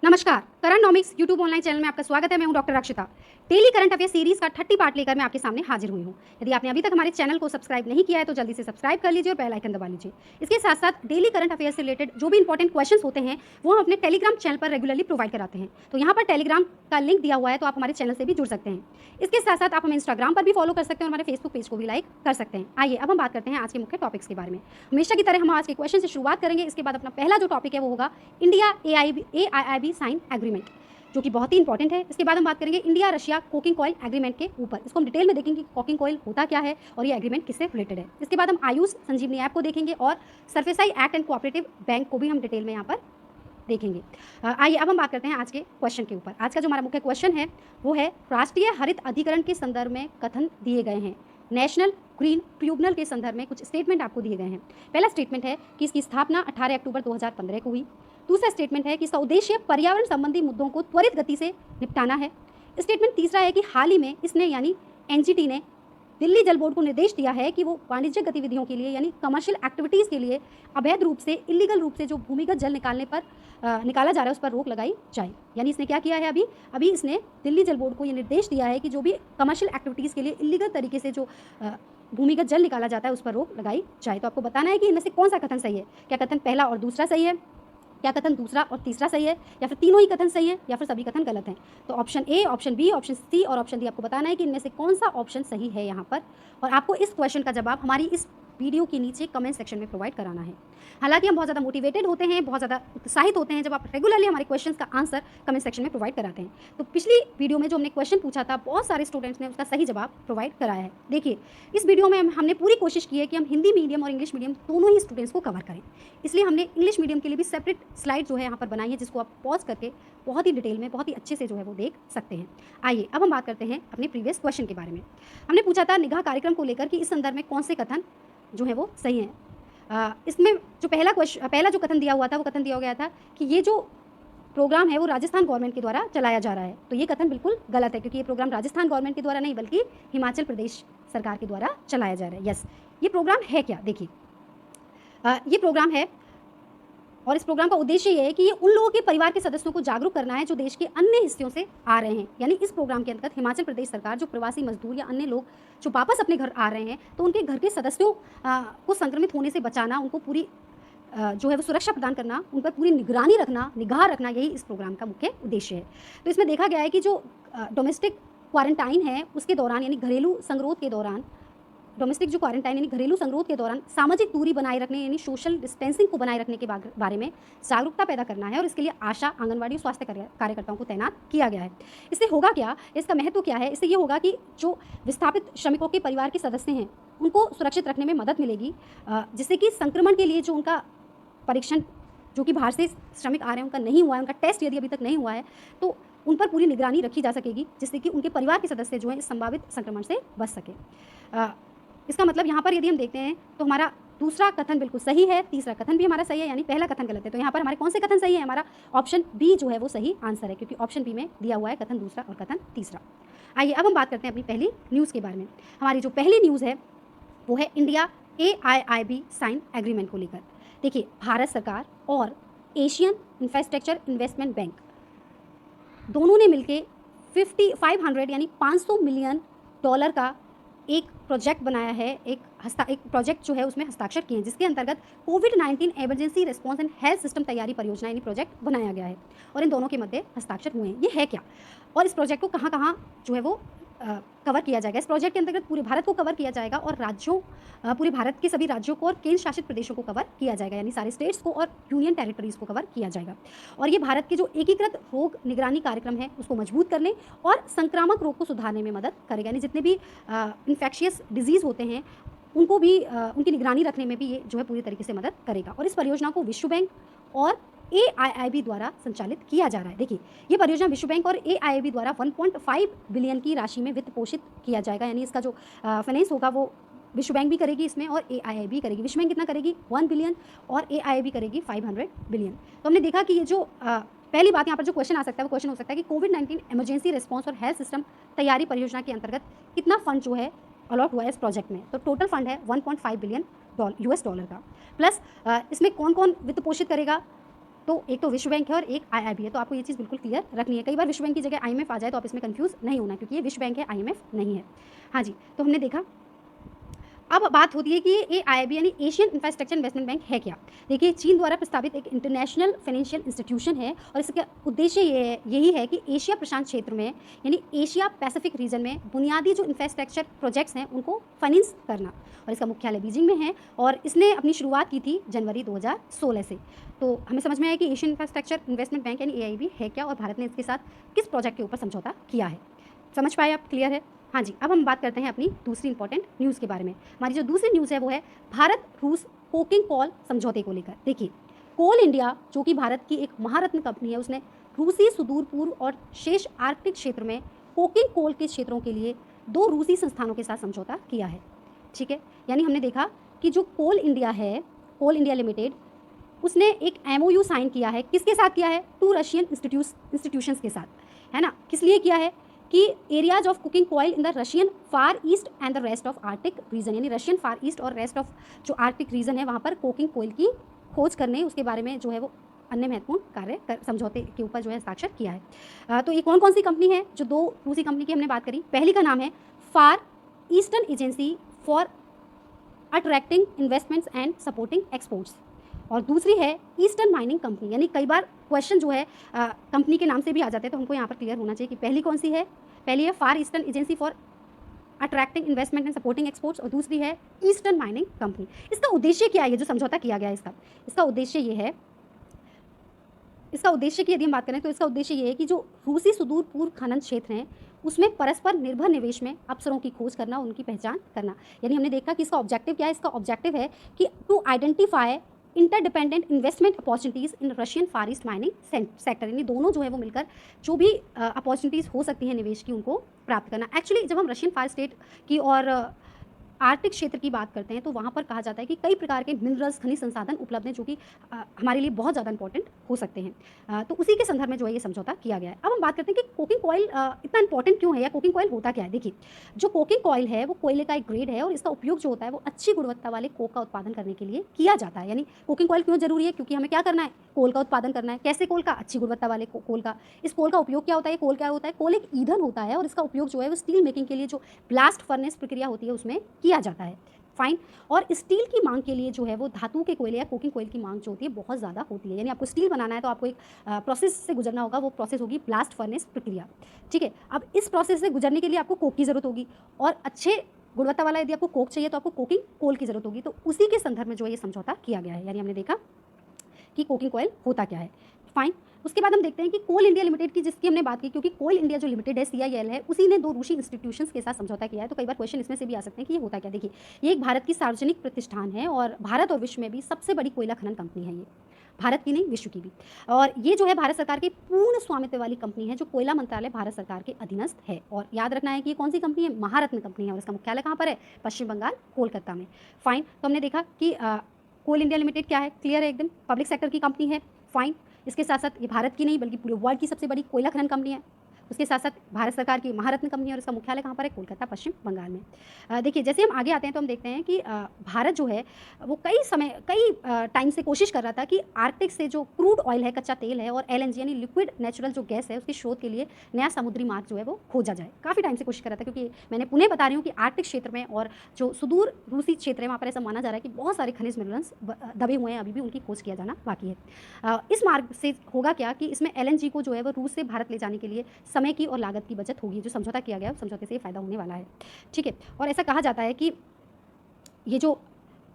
नमस्कार, करंटनॉमिक्स YouTube online channel में आपका स्वागत है। मैं हूं doctor Akshita. Daily current affair series का 30 पार्ट लेकर मैं आपके सामने हाजिर हुई हूं। यदि आपने अभी तक हमारे चैनल को सब्सक्राइब नहीं किया है तो जल्दी से सब्सक्राइब कर लीजिए और बेल आइकन दबा लीजिए। इसके साथ साथ डेली करंट अफेयर से रिलेटेड जो भी इंपॉर्टेंट क्वेश्चंस होते हैं वो हम अपने टेलीग्राम चैनल पर रेगुलरली प्रोवाइड कराते हैं। तो यहाँ पर टेलीग्राम का लिंक दिया हुआ है, तो आप हमारे चैनल से भी जुड़ सकते हैं। इसके साथ साथ आप हमें इंस्टाग्राम पर भी फॉलो कर सकते हैं और हमारे फेसबुक पेज को भी लाइक कर सकते हैं। आइए अब हम बात करते हैं आज के मुख्य टॉपिक्स के बारे में। हमेशा की तरह हम आज के क्वेश्चन से शुरुआत करेंगे। इसके बाद अपना पहला जो टॉपिक है वो होगा इंडिया AIIB साइन एग्रीमेंट, जो कि बहुत ही इंपॉर्टेंट है। इसके बाद हम बात करेंगे India Russia coking oil agreement के ऊपर। इसको हम डिटेल में देखेंगे कि कोकिंग ऑयल होता क्या है और ये एग्रीमेंट किससे रिलेटेड है। इसके बाद हम आयुष संजीवनी ऐप को देखेंगे और SARFAESI act and cooperative bank को भी हम डिटेल में यहाँ पर देखेंगे। आइए अब हम बात करते हैं आज के क्वेश्चन के ऊपर। आज का जो हमारा मुख्य क्वेश्चन है वो है राष्ट्रीय हरित अधिकरण के संदर्भ में कथन दिए गए हैं। नेशनल ग्रीन ट्रिब्यूनल के संदर्भ में कुछ स्टेटमेंट आपको दिए गए हैं। पहला स्टेटमेंट है कि इसकी स्थापना 18 अक्टूबर 2015 को हुई। दूसरा स्टेटमेंट है कि इसका उद्देश्य पर्यावरण संबंधी मुद्दों को त्वरित गति से निपटाना है। स्टेटमेंट तीसरा है कि हाल ही में इसने यानी एनजीटी ने दिल्ली जल बोर्ड को निर्देश दिया है कि वो वाणिज्यिक गतिविधियों के लिए यानी कमर्शियल एक्टिविटीज़ के लिए अवैध रूप से इलीगल रूप से जो भूमिगत जल निकाला जा रहा है उस पर रोक लगाई जाए। यानी इसने क्या किया है, अभी इसने दिल्ली जल बोर्ड को ये निर्देश दिया है कि जो भी कमर्शियल एक्टिविटीज़ के लिए इलीगल तरीके से जो भूमिगत जल निकाला जाता है उस पर रोक लगाई जाए। तो आपको बताना है कि इनमें से कौन सा कथन सही है। क्या कथन पहला और दूसरा सही है, क्या कथन दूसरा और तीसरा सही है, या फिर तीनों ही कथन सही है, या फिर सभी कथन गलत हैं। तो option A, option B, option C और ऑप्शन डी आपको बताना है कि इनमें से कौन सा ऑप्शन सही है यहाँ पर। और आपको इस क्वेश्चन का जवाब हमारी इस वीडियो के नीचे कमेंट सेक्शन में प्रोवाइड कराना है। हालांकि हम बहुत ज़्यादा मोटिवेटेड होते हैं, बहुत ज़्यादा उत्साहित होते हैं जब आप रेगुलरली हमारे क्वेश्चंस का आंसर कमेंट सेक्शन में प्रोवाइड कराते हैं। तो पिछली वीडियो में जो हमने क्वेश्चन पूछा था बहुत सारे स्टूडेंट्स ने उसका सही जवाब प्रोवाइड कराया है। देखिए इस वीडियो में हमने पूरी कोशिश की है कि हम हिंदी मीडियम और इंग्लिश मीडियम दोनों ही स्टूडेंट्स को कवर करें। इसलिए हमने इंग्लिश मीडियम के लिए भी सेपरेट स्लाइड जो है यहाँ पर बनाई है, जिसको आप पॉज करके बहुत ही डिटेल में बहुत ही अच्छे से जो है वो देख सकते हैं। आइए अब हम बात करते हैं अपने प्रीवियस क्वेश्चन के बारे में। हमने पूछा था निगाह कार्यक्रम को लेकर कि इस संदर्भ में कौन से कथन जो है वो सही है। इसमें जो पहला जो कथन दिया हुआ था वो कथन दिया गया था कि ये जो प्रोग्राम है वो राजस्थान गवर्नमेंट के द्वारा चलाया जा रहा है। तो ये कथन बिल्कुल गलत है, क्योंकि ये प्रोग्राम राजस्थान गवर्नमेंट के द्वारा नहीं बल्कि हिमाचल प्रदेश सरकार के द्वारा चलाया जा रहा है। यस, ये प्रोग्राम है क्या, देखिए ये प्रोग्राम है और इस प्रोग्राम का उद्देश्य ये है कि ये उन लोगों के परिवार के सदस्यों को जागरूक करना है जो देश के अन्य हिस्सों से आ रहे हैं। यानी इस प्रोग्राम के अंतर्गत हिमाचल प्रदेश सरकार जो प्रवासी मजदूर या अन्य लोग जो वापस अपने घर आ रहे हैं तो उनके घर के सदस्यों को संक्रमित होने से बचाना, उनको पूरी जो है वो सुरक्षा प्रदान करना, उन पर पूरी निगरानी रखना, निगाह रखना, यही इस प्रोग्राम का मुख्य उद्देश्य है। तो इसमें देखा गया है कि जो डोमेस्टिक क्वारंटाइन है उसके दौरान यानी घरेलू संगरोध के दौरान, डोमेस्टिक जो क्वारंटाइन यानी घरेलू संगरोध के दौरान सामाजिक दूरी बनाए रखने यानी सोशल डिस्टेंसिंग को बनाए रखने के बारे में जागरूकता पैदा करना है और इसके लिए आशा, आंगनवाड़ी, स्वास्थ्य कार्यकर्ताओं को तैनात किया गया है। इससे होगा क्या, इसका महत्व क्या है, इससे ये होगा कि जो विस्थापित श्रमिकों के परिवार के सदस्य हैं उनको सुरक्षित रखने में मदद मिलेगी, जिससे कि संक्रमण के लिए जो उनका परीक्षण जो कि बाहर से श्रमिक आ रहे हैं उनका नहीं हुआ है, उनका टेस्ट यदि अभी तक नहीं हुआ है तो उन पर पूरी निगरानी रखी जा सकेगी, जिससे कि उनके परिवार के सदस्य जो हैं इस संभावित संक्रमण से बच सके। इसका मतलब यहाँ पर यदि हम देखते हैं तो हमारा दूसरा कथन बिल्कुल सही है, तीसरा कथन भी हमारा सही है, यानी पहला कथन गलत है। तो यहाँ पर हमारे कौन से कथन सही है, हमारा ऑप्शन बी जो है वो सही आंसर है, क्योंकि ऑप्शन बी में दिया हुआ है कथन दूसरा और कथन तीसरा। आइए अब हम बात करते हैं अपनी पहली न्यूज़ के बारे में। हमारी जो पहली न्यूज़ है वो है इंडिया AIIB साइन एग्रीमेंट को लेकर। देखिए भारत सरकार और एशियन इंफ्रास्ट्रक्चर इन्वेस्टमेंट बैंक दोनों ने मिलकर 500 यानी $500 मिलियन का एक प्रोजेक्ट बनाया है, एक प्रोजेक्ट जो है उसमें हस्ताक्षर किए हैं, जिसके अंतर्गत कोविड-19 emergency response and health system तैयारी परियोजना यानी प्रोजेक्ट बनाया गया है और इन दोनों के मध्य हस्ताक्षर हुए हैं। ये है क्या और इस प्रोजेक्ट को कहाँ कहाँ जो है वो कवर किया जाएगा। इस प्रोजेक्ट के अंतर्गत पूरे भारत को कवर किया जाएगा और पूरे भारत के सभी राज्यों को और केंद्र शासित प्रदेशों को कवर किया जाएगा, यानी सारे स्टेट्स को और यूनियन टेरिटरीज को कवर किया जाएगा। और ये भारत के जो एकीकृत रोग निगरानी कार्यक्रम है उसको मजबूत करने और संक्रामक रोग को सुधारने में मदद करेगा, यानी जितने भी इन्फेक्शियस डिजीज़ होते हैं उनको भी उनकी निगरानी रखने में भी ये जो है पूरी तरीके से मदद करेगा। और इस परियोजना को विश्व बैंक और AIIB द्वारा संचालित किया जा रहा है। देखिए ये परियोजना विश्व बैंक और AIIB द्वारा 1.5 बिलियन की राशि में वित्त पोषित किया जाएगा, यानी इसका जो फाइनेंस होगा वो विश्व बैंक भी करेगी इसमें और AIIB करेगी। विश्व बैंक कितना करेगी 1 बिलियन और AIIB करेगी 500 बिलियन। तो हमने देखा कि ये जो पहली बात यहाँ पर जो क्वेश्चन आ सकता है वो क्वेश्चन हो सकता है कि कोविड-19 इमरजेंसी रिस्पांस और हेल्थ सिस्टम तैयारी परियोजना के अंतर्गत कितना फंड जो है अलॉट हुआ है इस प्रोजेक्ट में। तो टोटल फंड है 1.5 बिलियन US डॉलर का, प्लस इसमें कौन कौन वित्त पोषित करेगा तो एक तो विश्व बैंक है और एक आईआईबी है, तो आपको ये चीज़ बिल्कुल क्लियर रखनी है। कई बार विश्व बैंक की जगह आईएमएफ आ जाए तो आप इसमें कंफ्यूज नहीं होना, क्योंकि ये विश्व बैंक है, आईएमएफ नहीं है। हाँ जी, तो हमने देखा। अब बात होती है कि ये आईआईबी यानी एशियन इंफ्रास्ट्रक्चर इन्वेस्टमेंट बैंक है क्या? देखिए, चीन द्वारा प्रस्तावित एक इंटरनेशनल फाइनेंशियल इंस्टीट्यूशन है और इसका उद्देश्य यही है कि एशिया प्रशांत क्षेत्र में यानी एशिया पैसिफिक रीजन में बुनियादी जो इंफ्रास्ट्रक्चर प्रोजेक्ट्स हैं उनको फाइनेंस करना, और इसका मुख्यालय बीजिंग में है और इसने अपनी शुरुआत की थी जनवरी 2016 से। तो हमें समझ में आया कि एशियन इंफ्रास्ट्रक्चर इन्वेस्टमेंट बैंक यानी एआईबी है क्या और भारत ने इसके साथ किस प्रोजेक्ट के ऊपर समझौता किया है। समझ पाए आप? क्लियर है? हाँ जी, अब हम बात करते हैं अपनी दूसरी इंपॉर्टेंट न्यूज़ के बारे में। हमारी जो दूसरी न्यूज़ है वो है भारत रूस कोकिंग कोल समझौते को लेकर। देखिए, कोल इंडिया जो कि भारत की एक महारत्न कंपनी है, उसने रूसी सुदूर पूर्व और शेष आर्कटिक क्षेत्र में कोकिंग कोल के क्षेत्रों के लिए 2 रूसी संस्थानों के साथ समझौता किया है। ठीक है, यानी हमने देखा कि जो कोल इंडिया है, कोल इंडिया लिमिटेड, उसने एक एमओयू साइन किया है। किसके साथ किया है? 2 रशियन इंस्टीट्यूशंस के साथ, है ना। किस लिए किया है? कि areas of coking coal in the Russian Far East and the rest of Arctic region, यानी रशियन फार ईस्ट और रेस्ट ऑफ जो आर्टिक रीजन है वहाँ पर कोकिंग कोयल की खोज करने, उसके बारे में जो है वो अन्य महत्वपूर्ण कार्य समझौते के ऊपर जो है हस्ताक्षर किया है। तो ये कौन कौन सी कंपनी है? जो 2 रूसी कंपनी की हमने बात करी, पहली का नाम है Far Eastern Agency for Attracting Investments and Supporting Exports, और दूसरी है ईस्टर्न माइनिंग कंपनी। यानी कई बार क्वेश्चन जो है कंपनी के नाम से भी आ जाते हैं, तो हमको यहाँ पर क्लियर होना चाहिए कि पहली कौन सी है। पहली है Far Eastern Agency for Attracting Investment and Supporting Exports, और दूसरी है ईस्टर्न माइनिंग कंपनी। इसका उद्देश्य क्या है? ये जो समझौता किया गया है इसका उद्देश्य ये है, इसका उद्देश्य की यदि हम बात करें तो इसका उद्देश्य ये है कि जो रूसी सुदूर पूर्व खनन क्षेत्र हैं उसमें परस्पर निर्भर निवेश में अवसरों की खोज करना, उनकी पहचान करना। यानी हमने देखा कि इसका ऑब्जेक्टिव क्या है? इसका ऑब्जेक्टिव है कि to identify interdependent investment opportunities in Russian Far East mining sector, यानी दोनों जो है वो मिलकर जो भी अपॉर्चुनिटीज़ हो सकती हैं निवेश की, उनको प्राप्त करना। एक्चुअली जब हम रशियन फार स्टेट की और आर्कटिक क्षेत्र की बात करते हैं तो वहाँ पर कहा जाता है कि कई प्रकार के मिनरल्स, खनिज संसाधन उपलब्ध हैं जो कि हमारे लिए बहुत ज़्यादा इंपॉर्टेंट हो सकते हैं। तो उसी के संदर्भ में जो है ये समझौता किया गया है। अब हम बात करते हैं कि कोकिंग कॉइल इतना इंपॉर्टेंट क्यों है, या कोकिंग कॉइल होता क्या है। देखिए, जो कोकिंग कॉइल है वो कोयले का एक ग्रेड है और इसका उपयोग जो होता है वो अच्छी गुणवत्ता वाले कोक का उत्पादन करने के लिए किया जाता है। यानी कोकिंग कॉइल क्यों जरूरी है? क्योंकि हमें क्या करना है? कोल का उत्पादन करना है। कैसे कोल का? अच्छी गुणवत्ता वाले कोल का। इस कोल का उपयोग क्या होता है? कोल क्या होता है? कोल एक ईंधन होता है और इसका उपयोग जो है वो स्टील मेकिंग के लिए जो ब्लास्ट फर्नेस प्रक्रिया होती है उसमें किया जाता है। फाइन। और स्टील की मांग के लिए जो है वो धातु के कोयले या कोकिंग कोयल की मांग जो होती है बहुत ज़्यादा होती है। यानी आपको स्टील बनाना है तो आपको एक प्रोसेस से गुजरना होगा, वो प्रोसेस होगी ब्लास्ट फर्नेस प्रक्रिया। ठीक है, अब इस प्रोसेस से गुजरने के लिए आपको कोक की ज़रूरत होगी, और अच्छे गुणवत्ता वाला यदि आपको कोक चाहिए तो आपको कोकिंग कोल की ज़रूरत होगी। तो उसी के संदर्भ में जो है ये समझौता किया गया है। यानी हमने देखा कि कोकिंग कोयल होता क्या है। फाइन। उसके बाद हम देखते हैं कि कोल इंडिया लिमिटेड की, जिसकी हमने बात की, क्योंकि कोल इंडिया जो लिमिटेड है, CIL है, उसी ने 2 रूसी इंस्टीट्यूशंस के साथ समझौता किया है। तो कई बार क्वेश्चन इसमें से भी आ सकते हैं कि ये होता क्या। देखिए, ये एक भारत की सार्वजनिक प्रतिष्ठान है और भारत और विश्व में भी सबसे बड़ी कोयला खनन कंपनी है। ये भारत की नहीं, विश्व की भी। और ये जो है भारत सरकार की पूर्ण स्वामित्व वाली कंपनी है, जो कोयला मंत्रालय भारत सरकार के अधीनस्थ है। और याद रखना है कि ये कौन सी कंपनी है? महारत्न कंपनी है, और इसका मुख्यालय कहाँ पर है? पश्चिम बंगाल, कोलकाता में। फाइन। तो हमने देखा कि कोल इंडिया लिमिटेड क्या है? क्लियर है एकदम, पब्लिक सेक्टर की कंपनी है। फाइन। इसके साथ साथ ये भारत की नहीं बल्कि पूरे वर्ल्ड की सबसे बड़ी कोयला खनन कंपनी है। उसके साथ साथ भारत सरकार की महारत्न कंपनी है और इसका मुख्यालय कहाँ पर है? कोलकाता, पश्चिम बंगाल में। देखिए, जैसे हम आगे आते हैं तो हम देखते हैं कि भारत जो है वो कई टाइम से कोशिश कर रहा था कि आर्कटिक से जो क्रूड ऑयल है, कच्चा तेल है, और LNG यानी लिक्विड नेचुरल जो गैस है, उसके शोध के लिए नया समुद्री मार्ग जो है वो खोजा जाए। काफ़ी टाइम से कोशिश कर रहा था, क्योंकि मैंने पुनः बता रही हूँ कि आर्कटिक क्षेत्र में और जो सुदूर रूसी क्षेत्र है वहाँ पर ऐसा माना जा रहा है कि बहुत सारे खनिज मिनरल्स दबे हुए हैं, अभी भी उनकी खोज किया जाना बाकी है। इस मार्ग से होगा क्या कि इसमें LNG को जो है वो रूस से भारत ले जाने के लिए समय की और लागत की बचत होगी। जो समझौता किया गया है, समझौते से ये फ़ायदा होने वाला है। ठीक है, और ऐसा कहा जाता है कि ये जो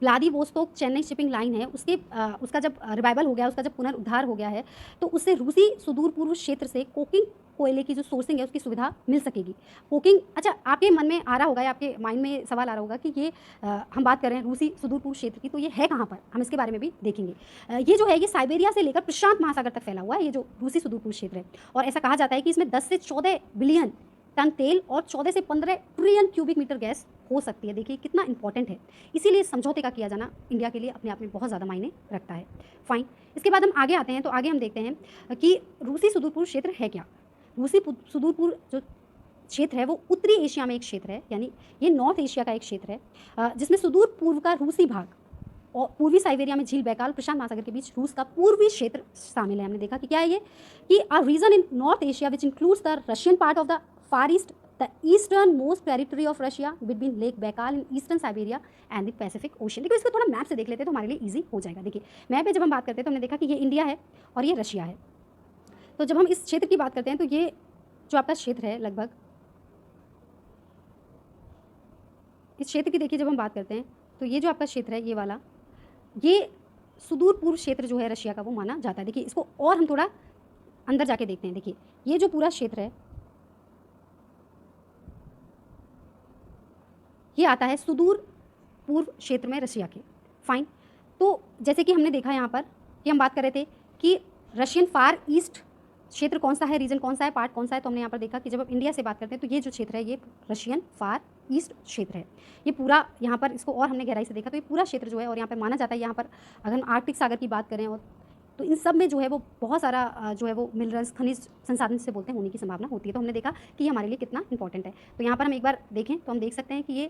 व्लादिवोस्तोक चेन्नई शिपिंग लाइन है, उसका जब रिवाइवल हो गया, उसका जब पुनरुद्धार हो गया है, तो उससे रूसी सुदूर पूर्व क्षेत्र से कोकिंग कोयले की जो सोर्सिंग है उसकी सुविधा मिल सकेगी। कोकिंग, अच्छा, आपके मन में आ रहा होगा या आपके माइंड में सवाल आ रहा होगा कि ये हम बात कर रहे हैं रूसी सुदूर पूर्व क्षेत्र की, तो ये है कहाँ पर? हम इसके बारे में भी देखेंगे। ये जो है ये साइबेरिया से लेकर प्रशांत महासागर तक फैला हुआ है, ये जो रूसी सुदूर पूर्व क्षेत्र है। और ऐसा कहा जाता है कि इसमें 10 से 14 बिलियन टन तेल और 14 से 15 ट्रिलियन क्यूबिक मीटर गैस हो सकती है। देखिए कितना इंपॉर्टेंट है, इसीलिए समझौते का किया जाना इंडिया के लिए अपने आप में बहुत ज़्यादा मायने रखता है। फाइन। इसके बाद हम आगे आते हैं, तो आगे हम देखते हैं कि रूसी सुदूर पूर्व क्षेत्र है क्या। रूसी सुदूर पूर्व जो क्षेत्र है वो उत्तरी एशिया में एक क्षेत्र है, यानी ये नॉर्थ एशिया का एक क्षेत्र है, जिसमें सुदूर पूर्व का रूसी भाग और पूर्वी साइबेरिया में झील बैकाल प्रशांत महासागर के बीच रूस का पूर्वी क्षेत्र शामिल है। हमने देखा कि क्या है ये कि a region in North Asia which includes the Russian part of the Far East, the easternmost territory of Russia between Lake Baikal in eastern Siberia and the Pacific Ocean. देखो इसको थोड़ा मैप से देख लेते हैं तो हमारे लिए ईजी हो जाएगा। देखिए मैप पे जब हम बात करते हैं तो हमने देखा कि ये इंडिया है और ये रशिया है। तो जब हम इस क्षेत्र की बात करते हैं तो ये जो आपका क्षेत्र है लगभग इस क्षेत्र की देखिए जब हम बात करते हैं तो ये जो आपका क्षेत्र है ये वाला ये सुदूर पूर्व क्षेत्र जो है रशिया का वो माना जाता है। देखिए इसको और हम थोड़ा अंदर जाके देखते हैं। देखिए ये जो पूरा क्षेत्र है ये आता है सुदूर पूर्व क्षेत्र में रशिया के। फाइन, तो जैसे कि हमने देखा यहाँ पर कि हम बात कर रहे थे कि रशियन फार ईस्ट क्षेत्र कौन सा है, रीजन कौन सा है, पार्ट कौन सा है, तो हमने यहाँ पर देखा कि जब हम इंडिया से बात करते हैं तो ये जो क्षेत्र है ये रशियन फार ईस्ट क्षेत्र है। ये पूरा यहाँ पर इसको और हमने गहराई से देखा तो ये पूरा क्षेत्र जो है और यहाँ पर माना जाता है यहाँ पर अगर हम आर्कटिक सागर की बात करें और तो इन सब में जो है वो बहुत सारा जो है वो मिनरल्स खनिज संसाधन से बोलते हैं होने की संभावना होती है। तो हमने देखा कि ये हमारे लिए कितना इंपॉर्टेंट है। तो यहाँ पर हम एक बार देखें तो हम देख सकते हैं कि ये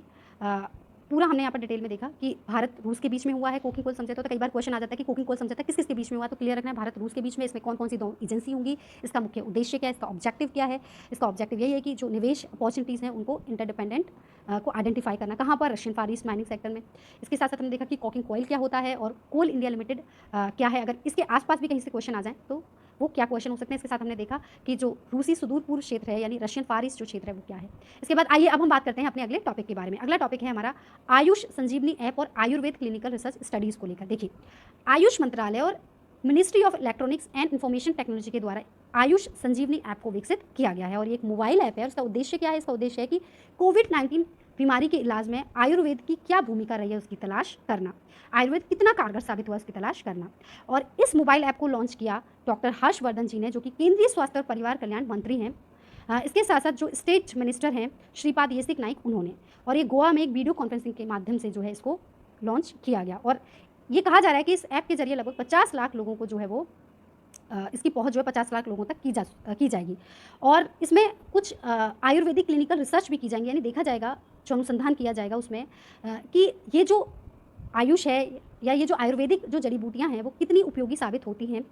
पूरा हमने यहाँ पर डिटेल में देखा कि भारत रूस के बीच में हुआ है कोकिंग कोल समझौता। तो कई बार क्वेश्चन आ जाता है कि कोकिंग कोल समझौता किस किस के बीच में हुआ, तो क्लियर रखना है भारत रूस के बीच में। इसमें कौन कौन सी दो एजेंसी होंगी, इसका मुख्य उद्देश्य क्या है, इसका ऑब्जेक्टिव क्या है। इसका ऑब्जेक्टिव यही है कि जो निवेश अपॉर्चुनिटीज़ हैं उनको इंटरडिपेंडेंट को आइडेंटिफाई करना, कहाँ पर, Russian Far East mining sector में। इसके साथ साथ हमने देखा कि कोकिंग कोयल क्या होता है और कोल इंडिया लिमिटेड क्या है। अगर इसके आसपास भी कहीं से क्वेश्चन आ जाए तो वो क्या क्वेश्चन हो सकते हैं। इसके साथ हमने देखा कि जो रूसी सुदूर पूर्व क्षेत्र है यानी रशियन फार ईस्ट जो क्षेत्र है वो क्या है। इसके बाद आइए अब हम बात करते हैं अपने अगले टॉपिक के बारे में। अगला टॉपिक है हमारा आयुष संजीवनी ऐप और आयुर्वेद क्लिनिकल रिसर्च स्टडीज़ को लेकर। देखिए आयुष मंत्रालय और ministry of electronics and information technology के द्वारा आयुष संजीवनी ऐप को विकसित किया गया है और ये एक मोबाइल ऐप है। और इसका उद्देश्य क्या है, इसका उद्देश्य है कि कोविड-19 बीमारी के इलाज में आयुर्वेद की क्या भूमिका रही है उसकी तलाश करना, आयुर्वेद कितना कारगर साबित हुआ उसकी तलाश करना। और इस मोबाइल ऐप को लॉन्च किया डॉक्टर हर्षवर्धन जी ने, जो कि केंद्रीय स्वास्थ्य और परिवार कल्याण मंत्री हैं। इसके साथ साथ जो स्टेट मिनिस्टर हैं श्रीपाद येसिक नाइक उन्होंने, और ये गोवा में एक वीडियो कॉन्फ्रेंसिंग के माध्यम से जो है इसको लॉन्च किया गया। और ये कहा जा रहा है कि इस ऐप के जरिए लगभग 50 लाख लोगों को जो है वो इसकी पहुंच जो है 50 लाख लोगों तक की जाएगी। और इसमें कुछ आयुर्वेदिक क्लिनिकल रिसर्च भी की जाएंगी, यानी देखा जाएगा, जो अनुसंधान किया जाएगा उसमें कि ये जो आयुष है या ये जो आयुर्वेदिक जो जड़ी बूटियाँ हैं वो कितनी उपयोगी साबित होती हैं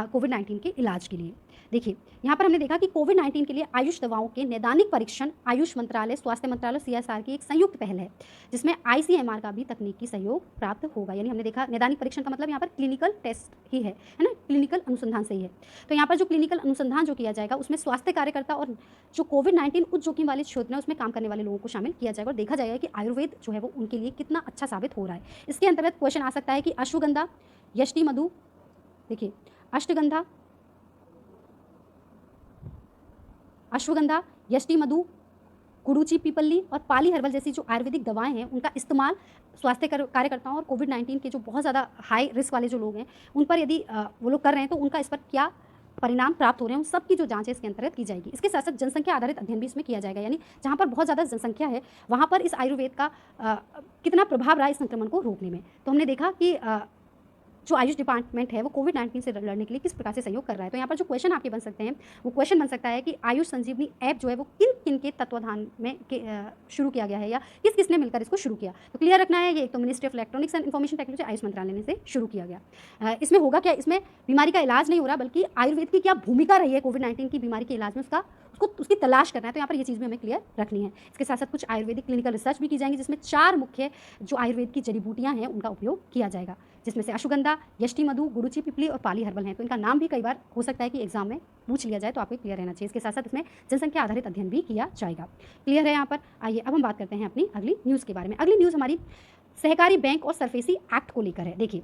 कोविड-19 के इलाज के लिए। देखिए यहाँ पर हमने देखा कि कोविड-19 के लिए आयुष दवाओं के नैदानिक परीक्षण आयुष मंत्रालय, स्वास्थ्य मंत्रालय, CSR की एक संयुक्त पहल है जिसमें ICMR का भी तकनीकी सहयोग प्राप्त होगा। यानी हमने देखा नैदानिक परीक्षण का मतलब यहाँ पर क्लिनिकल टेस्ट ही है ना, क्लिनिकल अनुसंधान से ही है। तो यहाँ पर जो क्लिनिकल अनुसंधान जो किया जाएगा उसमें स्वास्थ्य कार्यकर्ता और जो कोविड-19 उच्च जोखिम वाले क्षेत्र हैं उसमें काम करने वाले लोगों को शामिल किया जाएगा और देखा जाएगा कि आयुर्वेद जो है वो उनके लिए कितना अच्छा साबित हो रहा है। इसके अंतर्गत क्वेश्चन आ सकता है कि अश्वगंधा, यष्टि मधु, देखिए अश्वगंधा, यष्टि मधु, गुडुचि पीपल्ली और पाली हर्बल जैसी जो आयुर्वेदिक दवाएं हैं उनका इस्तेमाल स्वास्थ्य कार्यकर्ताओं और कोविड-19 के जो बहुत ज़्यादा हाई रिस्क वाले जो लोग हैं उन पर यदि वो लोग कर रहे हैं तो उनका इस पर क्या परिणाम प्राप्त हो रहे हैं, उन सब की जो जांच है इसके अंतर्गत की जाएगी। इसके साथ साथ जनसंख्या आधारित अध्ययन भी इसमें किया जाएगा, यानी जहाँ पर बहुत ज़्यादा जनसंख्या है वहाँ पर इस आयुर्वेद का कितना प्रभाव रहा है इस संक्रमण को रोकने में। तो हमने देखा कि जो आयुष डिपार्टमेंट है वो कोविड-19 से लड़ने के लिए किस प्रकार से सहयोग कर रहा है। तो यहाँ पर जो क्वेश्चन आपके बन सकते हैं वो क्वेश्चन बन सकता है कि आयुष संजीवनी ऐप जो है वो किन किन के तत्वाधान में शुरू किया गया है या किस किसने मिलकर इसको शुरू किया। तो क्लियर रखना है, ये एक तो ministry of electronics and information technology Ayush मंत्रालय ने से शुरू किया गया। इसमें होगा क्या, इसमें बीमारी का इलाज नहीं हो रहा बल्कि आयुर्वेद की क्या भूमिका रही है कोविड-19 की बीमारी के इलाज में उसकी तलाश करना है। तो यहाँ पर ये चीज़ भी हमें क्लियर रखनी है। इसके साथ साथ कुछ आयुर्वेदिक क्लिनिकल रिसर्च भी की जाएंगी जिसमें 4 मुख्य जो आयुर्वेद की जड़ी बूटियाँ हैं उनका उपयोग किया जाएगा, जिसमें से अश्वगंधा, यष्टि मधु, गुडुचि पिपली और पाली हर्बल हैं। तो इनका नाम भी कई बार हो सकता है कि एग्जाम में पूछ लिया जाए, तो आपको क्लियर रहना चाहिए। इसके साथ साथ इसमें जनसंख्या आधारित अध्ययन भी किया जाएगा। क्लियर है यहाँ पर। आइए अब हम बात करते हैं अपनी अगली न्यूज़ के बारे में। अगली न्यूज़ हमारी सहकारी बैंक और सरफेसी एक्ट को लेकर है। देखिए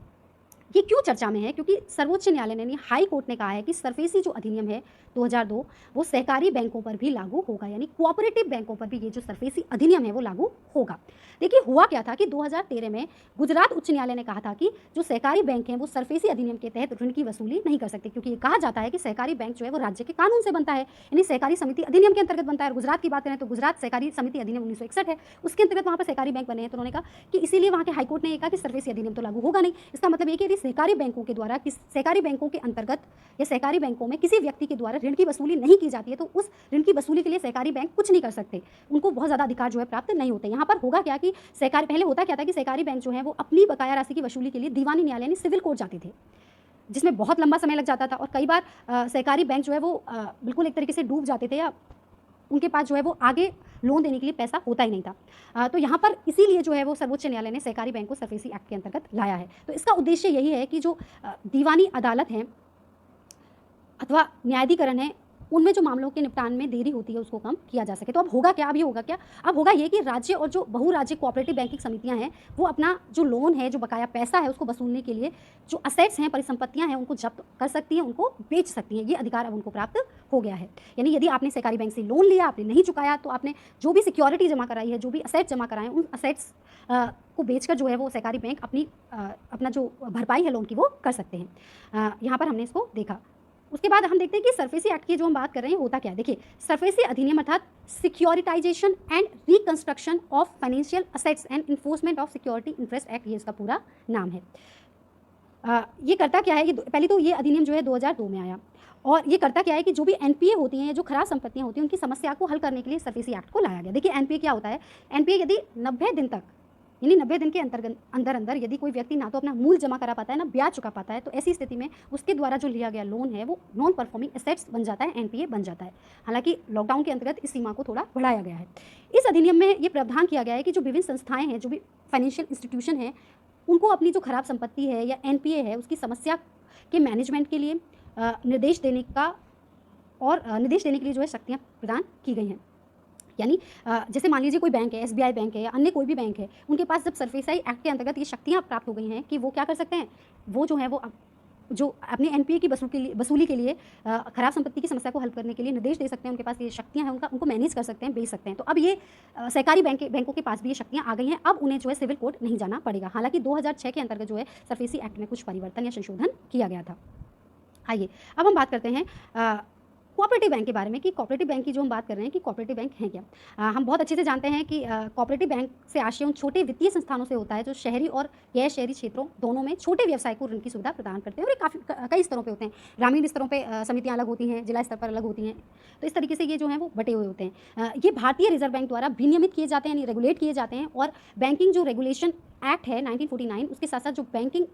ये क्यों चर्चा में है, क्योंकि सर्वोच्च न्यायालय ने, हाई कोर्ट ने कहा है कि सरफेसी जो अधिनियम है 2002 वो सहकारी बैंकों पर भी लागू होगा, यानी कोऑपरेटिव बैंकों पर भी ये जो सरफेसी अधिनियम है वो लागू होगा। देखिए हुआ क्या था कि 2013 में गुजरात उच्च न्यायालय ने कहा था कि जो सहकारी बैंक हैं वो सरफेसी अधिनियम के तहत ऋण की वसूली नहीं कर सकते, क्योंकि ये कहा जाता है कि सहकारी बैंक जो है वो राज्य के कानून से बनता है, यानी सहकारी समिति अधिनियम के अंतर्गत बनता है। और गुजरात की बात करें तो गुजरात सहकारी समिति अधिनियम 1961 है, उसके अंतर्गत वहाँ पर सहकारी बैंक बने हैं। तो उन्होंने कहा कि इसीलिए वहाँ के हाईकोर्ट ने कहा कि सरफेसी अधिनियम तो लागू होगा नहीं। इसका मतलब ये कि यदि कि सहकारी बैंकों के द्वारा सहकारी बैंकों के अंतर्गत या सहकारी बैंकों में किसी व्यक्ति के द्वारा ऋण की वसूली नहीं की जाती है तो उस ऋण की वसूली के लिए सहकारी बैंक कुछ नहीं कर सकते, उनको बहुत ज़्यादा अधिकार जो है प्राप्त नहीं होते। यहाँ पर होगा क्या कि सहकारी, पहले होता क्या था कि सहकारी बैंक जो है वो अपनी बकाया राशि की वसूली के लिए दीवानी न्यायालय यानी सिविल कोर्ट जाते थे, जिसमें बहुत लंबा समय लग जाता था और कई बार सहकारी बैंक जो है वो बिल्कुल एक तरीके से डूब जाते थे या उनके पास जो है वो आगे लोन देने के लिए पैसा होता ही नहीं था। तो यहाँ पर इसीलिए जो है वो सर्वोच्च न्यायालय ने सहकारी बैंक को सरफेसी एक्ट के अंतर्गत लाया है। तो इसका उद्देश्य यही है कि जो दीवानी अदालत हैं अथवा न्यायाधिकरण है, उनमें जो मामलों के निपटान में देरी होती है उसको कम किया जा सके। तो अब होगा क्या, अब ये होगा क्या, अब होगा ये कि राज्य और जो बहुराज्य कोऑपरेटिव बैंकिंग समितियां हैं वो अपना जो लोन है, जो बकाया पैसा है उसको वसूलने के लिए जो असेट्स हैं, परिसंपत्तियां हैं, उनको जब्त कर सकती हैं, उनको बेच सकती हैं। ये अधिकार अब उनको प्राप्त हो गया है। यानी यदि आपने सहकारी बैंक से लोन लिया, आपने नहीं चुकाया, तो आपने जो भी सिक्योरिटी जमा कराई है, जो भी असेट्स जमा कराए, उन असेट्स को बेचकर जो है वो सहकारी बैंक अपना जो भरपाई है लोन की वो कर सकते हैं। यहाँ पर हमने इसको देखा। उसके बाद हम देखते हैं कि सरफेसी एक्ट की जो हम बात कर रहे हैं होता क्या है। देखिए, सरफेसी अधिनियम अर्थात securitization and reconstruction of financial assets and enforcement of security interest act, ये इसका पूरा नाम है। ये करता क्या है, ये पहले तो ये अधिनियम जो है 2002 में आया और ये करता क्या है कि जो भी एनपीए होती हैं, जो खराब संपत्तियां होती हैं, उनकी समस्या को हल करने के लिए सरफेसी एक्ट को लाया गया। देखिए, एनपीए क्या होता है, एनपीए यदि 90 दिन तक यानी 90 दिन के अंदर यदि कोई व्यक्ति ना तो अपना मूल जमा करा पाता है ना ब्याज चुका पाता है, तो ऐसी स्थिति में उसके द्वारा जो लिया गया लोन है वो नॉन परफॉर्मिंग एसेट्स बन जाता है, एनपीए बन जाता है। हालांकि लॉकडाउन के अंतर्गत इस सीमा को थोड़ा बढ़ाया गया है। इस अधिनियम में ये प्रावधान किया गया है कि जो विभिन्न संस्थाएं हैं, जो भी फाइनेंशियल इंस्टीट्यूशन है, उनको अपनी जो खराब संपत्ति है या एनपीए है उसकी समस्या के मैनेजमेंट के लिए निर्देश देने के लिए जो है शक्तियाँ प्रदान की गई हैं। यानी जैसे मान लीजिए कोई बैंक है, एसबीआई बैंक है या अन्य कोई भी बैंक है, उनके पास जब सरफेसी एक्ट के अंतर्गत ये शक्तियाँ प्राप्त हो गई हैं कि वो क्या कर सकते हैं, वो जो है वो जो अपने एनपीए की वसूली के लिए खराब संपत्ति की समस्या को हल करने के लिए निर्देश दे सकते हैं, उनके पास ये शक्तियाँ हैं, उनको मैनेज कर सकते हैं, बेच सकते हैं। तो अब ये सहकारी बैंकों के पास भी ये शक्तियाँ आ गई हैं। अब उन्हें जो है सिविल कोर्ट नहीं जाना पड़ेगा। हालांकि 2006 के अंतर्गत जो है सरफेसी एक्ट में कुछ परिवर्तन या संशोधन किया गया था। आइए अब हम बात करते हैं कोऑपरेटिव बैंक के बारे में कि कोऑपरेटिव बैंक की जो हम बात कर रहे हैं कि कोऑपरेटिव बैंक हैं क्या। हम बहुत अच्छे से जानते हैं कि कोऑपरेटिव बैंक से आशय उन छोटे वित्तीय संस्थानों से होता है जो शहरी और गैर शहरी क्षेत्रों दोनों में छोटे व्यवसाय को ऋण की सुविधा प्रदान करते हैं। और ये कई स्तरों पे होते हैं। ग्रामीण स्तरों पे समितियाँ अलग होती हैं, जिला स्तर पर अलग होती हैं। तो इस तरीके से ये जो है वो बटे हुए होते हैं। ये भारतीय रिजर्व बैंक द्वारा विनियमित किए जाते हैं, यानी रेगुलेट किए जाते हैं। और बैंकिंग जो रेगुलेशन एक्ट है 1949, उसके साथ साथ जो बैंकिंग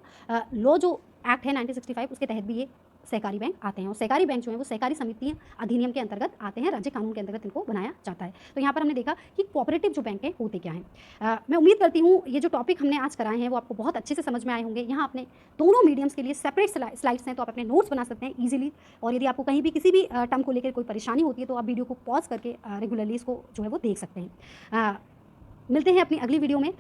लॉ जो एक्ट है 1965, उसके तहत भी ये सहकारी बैंक आते हैं। और सहकारी बैंक जो है वो सहकारी समिति अधिनियम के अंतर्गत आते हैं, राज्य कानून के अंतर्गत इनको बनाया जाता है। तो यहाँ पर हमने देखा कि कोऑपरेटिव जो बैंक है होते क्या हैं। मैं उम्मीद करती हूँ ये जो टॉपिक हमने आज कराए हैं वो आपको बहुत अच्छे से समझ में आए होंगे। यहाँ अपने दोनों मीडियम्स के लिए सेपरेट स्लाइड्स हैं, तो आप अपने नोट्स बना सकते हैं ईजिली। और यदि आपको कहीं भी किसी भी टर्म को लेकर कोई परेशानी होती है तो आप वीडियो को पॉज करके रेगुलरली इसको जो है वो देख सकते हैं। मिलते हैं अपनी अगली वीडियो में।